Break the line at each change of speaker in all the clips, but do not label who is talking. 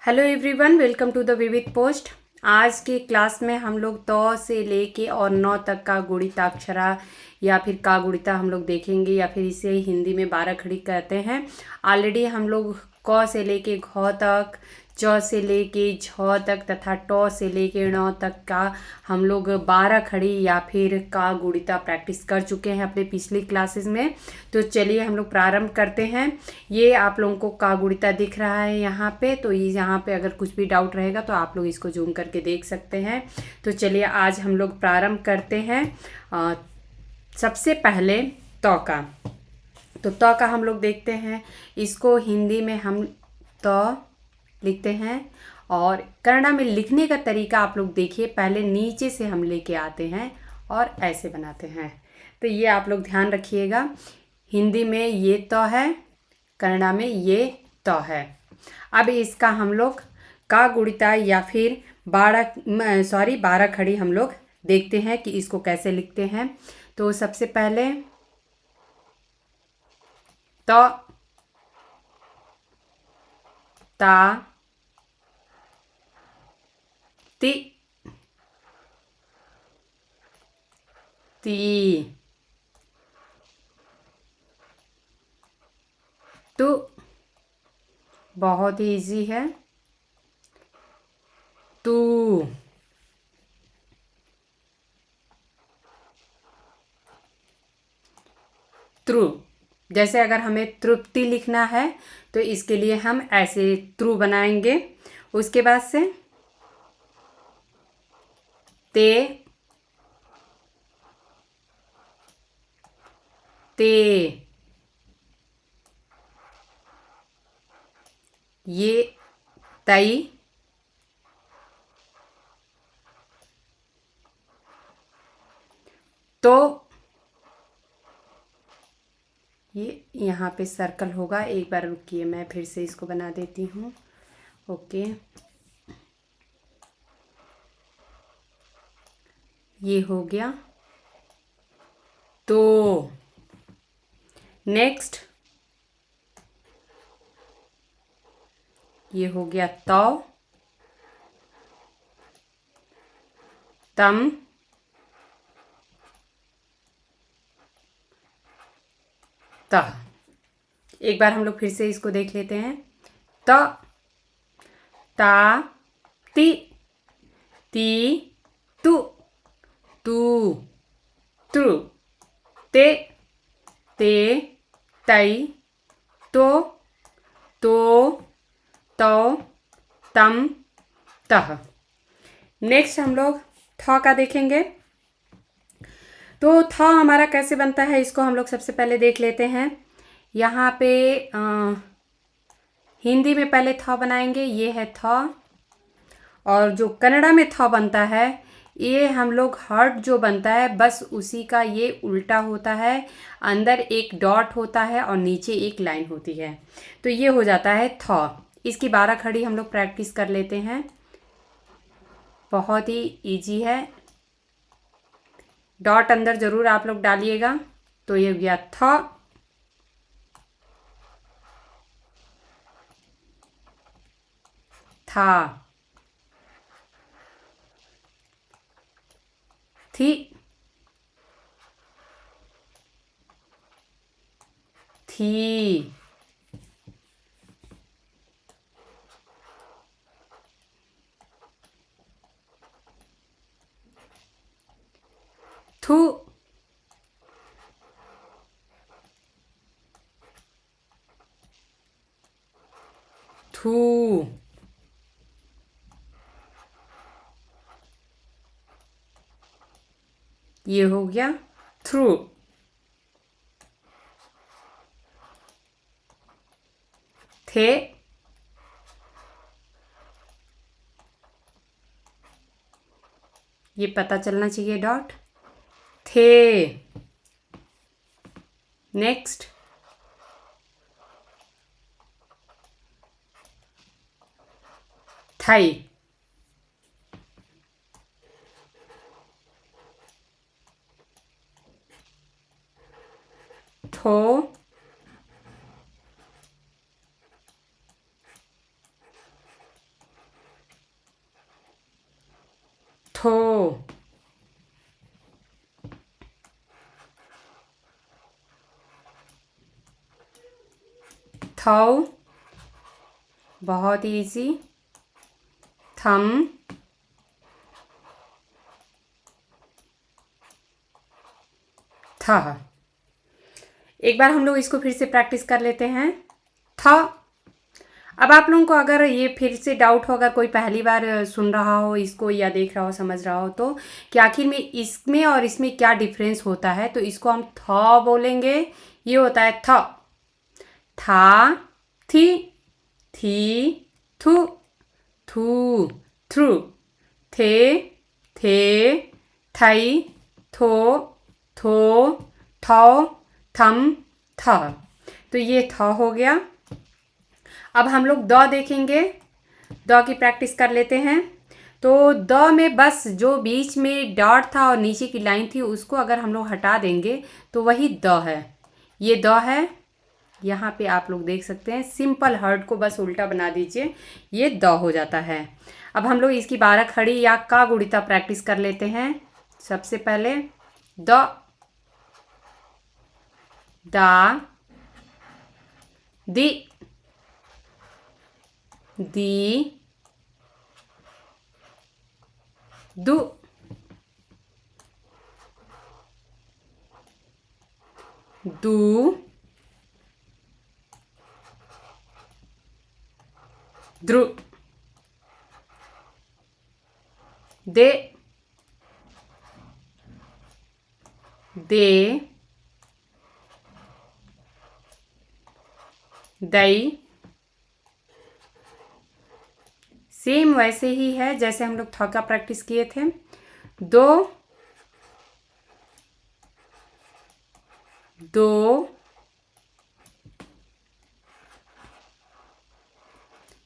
Hello everyone, welcome to the Vividh post. आज के class में हम लोग त से लेके और नौ तक का गुणिताक्षरा या फिर का गुणिता हम लोग देखेंगे, या फिर इसे हिंदी में 12 खड़ी कहते हैं। ऑलरेडी हम लोग क से लेके घ तक, च से लेके झ तक तथा ट से लेके ण तक का हम लोग 12 खड़ी या फिर का गुणिता प्रैक्टिस कर चुके हैं अपने पिछली क्लासेस में। तो चलिए हम लोग प्रारंभ करते हैं। ये आप लोगों को का गुणिता दिख रहा है यहाँ पे, तो ये यहाँ पे अगर कुछ भी डाउट रहेगा तो आप लोग इसको जूम करके देख सकते हैं। तो चलिए आज हम लोग प्रारंभ करते हैं। सबसे पहले त का, तो त का हम लोग देखते हैं। इसको हिंदी में हम त लिखते हैं और कन्नड़ा में लिखने का तरीका आप लोग देखिए। पहले नीचे से हम लेके आते हैं और ऐसे बनाते हैं, तो ये आप लोग ध्यान रखिएगा। हिंदी में ये त है, कन्नड़ा में ये त है। अब इसका हम लोग का गुणिता या फिर 12 खड़ी हम लोग देखते हैं कि इसको कैसे लिखते हैं। तो सबसे पहले त, ता, ति, ती, तु, बहुत ही इजी है, तू, त्रु। जैसे अगर हमें तृप्ति लिखना है तो इसके लिए हम ऐसे त्रु बनाएंगे। उसके बाद से ते, ते, ये तई, तो ये यहाँ पे सर्कल होगा। एक बार रुकिए, मैं फिर से इसको बना देती हूँ। ओके, ये हो गया। तो नेक्स्ट ये हो गया तो, तम, तह। एक बार हम लोग फिर से इसको देख लेते हैं। त, ता, ति, ती, तु, तू, त्रु, ते, ते, तई, तो, तो, तम, तह। नेक्स्ट हम लोग थ का देखेंगे। तो थ हमारा कैसे बनता है, इसको हम लोग सबसे पहले देख लेते हैं। यहाँ पे हिंदी में पहले थ बनाएंगे, ये है थ। और जो कन्नड़ा में थ बनता है, ये हम लोग हार्ट जो बनता है बस उसी का ये उल्टा होता है। अंदर एक डॉट होता है और नीचे एक लाइन होती है, तो ये हो जाता है थ। इसकी 12 खड़ी हम लोग प्रैक्टिस कर लेते हैं। बहुत ही इजी है, डॉट अंदर ज़रूर आप लोग डालिएगा। तो ये हो गया थ, था, थी, थी, थू, थू, ये हो गया थ्रू। थे, ये पता चलना चाहिए डॉट, थे। नेक्स्ट थई, थो, थौ, बहुत इजी, थम, थ। एक बार हम लोग इसको फिर से प्रैक्टिस कर लेते हैं। थ। अब आप लोगों को अगर ये फिर से डाउट हो, अगर कोई पहली बार सुन रहा हो इसको या देख रहा हो, समझ रहा हो, तो कि आखिर में इसमें और इसमें क्या डिफरेंस होता है, तो इसको हम थ बोलेंगे। ये होता है थ, था, थी, थी, थू, थू, थ्रू, थे, थे, थई, थो, थो, थौ, थम, थ। तो ये थ हो गया। अब हम लोग द देखेंगे, द की प्रैक्टिस कर लेते हैं। तो द में बस जो बीच में डॉट था और नीचे की लाइन थी उसको अगर हम लोग हटा देंगे तो वही द है। ये द है, यहाँ पे आप लोग देख सकते हैं। सिंपल हर्ट को बस उल्टा बना दीजिए, ये द हो जाता है। अब हम लोग इसकी 12 खड़ी या का गुणिता प्रैक्टिस कर लेते हैं। सबसे पहले द, दा, दी, दी, दु, दू, द्रु, दे, दे, दई। सेम वैसे ही है जैसे हम लोग थ का प्रैक्टिस किए थे। दो, दो,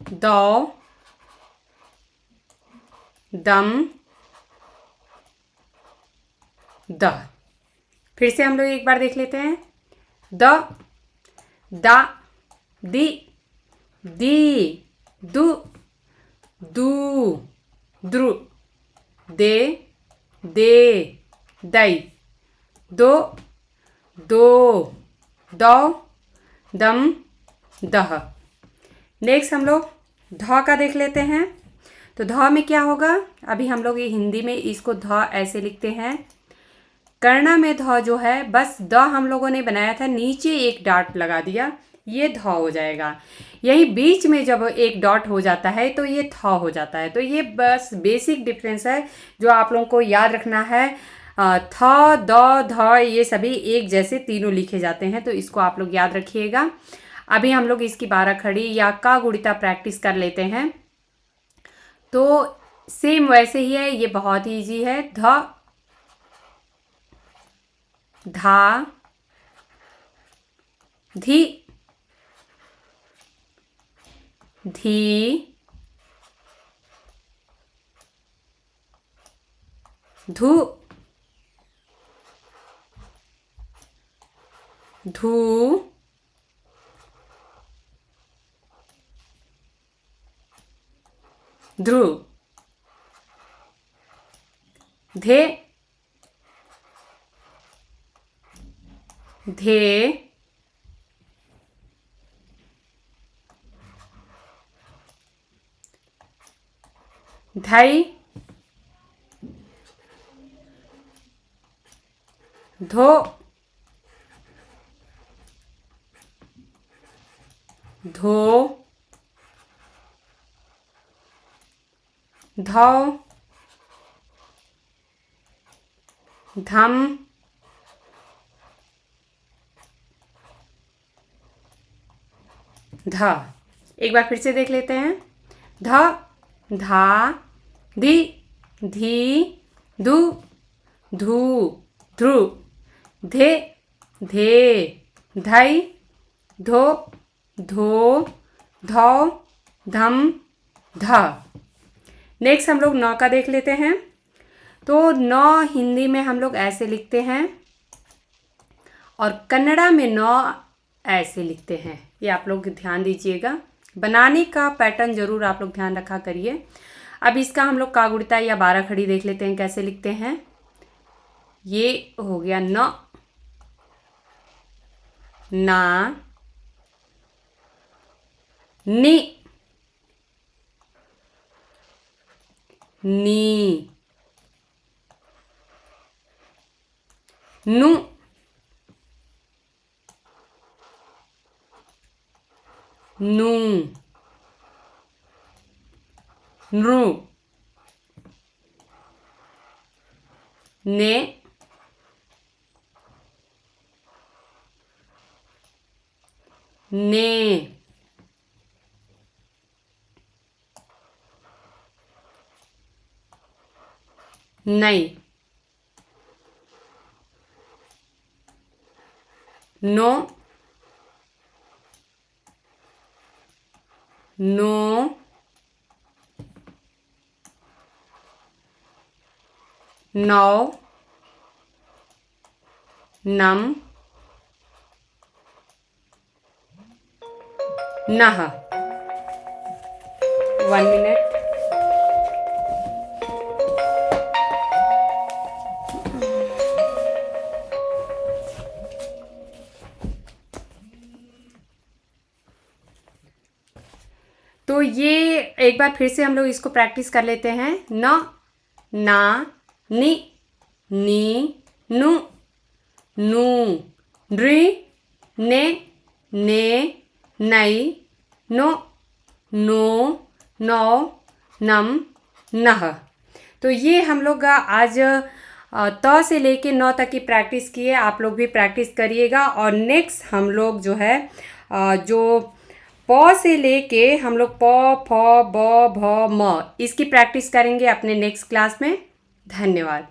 दौ, दम, द। फिर से हम लोग एक बार देख लेते हैं। द, दा, दी, दी, दु, दू, द्रु, दे, दे, दई, दो, दो, दौ, दम, दह। नेक्स्ट हम लोग ध का देख लेते हैं। तो ध में क्या होगा, अभी हम लोग ये हिंदी में इसको ध ऐसे लिखते हैं। कन्नड़ा में ध जो है बस द हम लोगों ने बनाया था, नीचे एक डॉट लगा दिया, ये ध हो जाएगा। यही बीच में जब एक डॉट हो जाता है तो ये थ हो जाता है। तो ये बस बेसिक डिफरेंस है जो आप लोगों को याद रखना है। थ, द, ध ये सभी एक जैसे तीनों लिखे जाते हैं, तो इसको आप लोग याद रखिएगा। अभी हम लोग इसकी 12 खड़ी या का गुणिता प्रैक्टिस कर लेते हैं। तो सेम वैसे ही है, ये बहुत ही ईजी है। ध, धा, धी, धी, धू, धू, ध्रु, धे, धे, धई, धो, धो, धौ, धम, ध। एक बार फिर से देख लेते हैं। ध, धा, धी, धी, धु, धू, ध्रु, धे, धे, धई, धो, धो, धौ, धम, ध। नेक्स्ट हम लोग नौ का देख लेते हैं। तो नौ हिंदी में हम लोग ऐसे लिखते हैं और कन्नड़ा में नौ ऐसे लिखते हैं। ये आप लोग ध्यान दीजिएगा, बनाने का पैटर्न जरूर आप लोग ध्यान रखा करिए। अब इसका हम लोग का गुणिता या 12 खड़ी देख लेते हैं कैसे लिखते हैं। ये हो गया न, ना, नि, नी, नु, नू, नृ, ने, ने, नै, नो, नो, नौ, नम, नह। 1 minute। तो ये एक बार फिर से हम लोग इसको प्रैक्टिस कर लेते हैं। न, ना, नि, नी, नु, नू, नृ, ने, नै, नो, नो, नौ, नम, नह। तो ये हम लोग आज त से लेके 9 तक की प्रैक्टिस किए। आप लोग भी प्रैक्टिस करिएगा। और नेक्स्ट हम लोग जो है जो प से लेके हम लोग प, फ, ब, भ, म इसकी प्रैक्टिस करेंगे अपने नेक्स्ट क्लास में। धन्यवाद।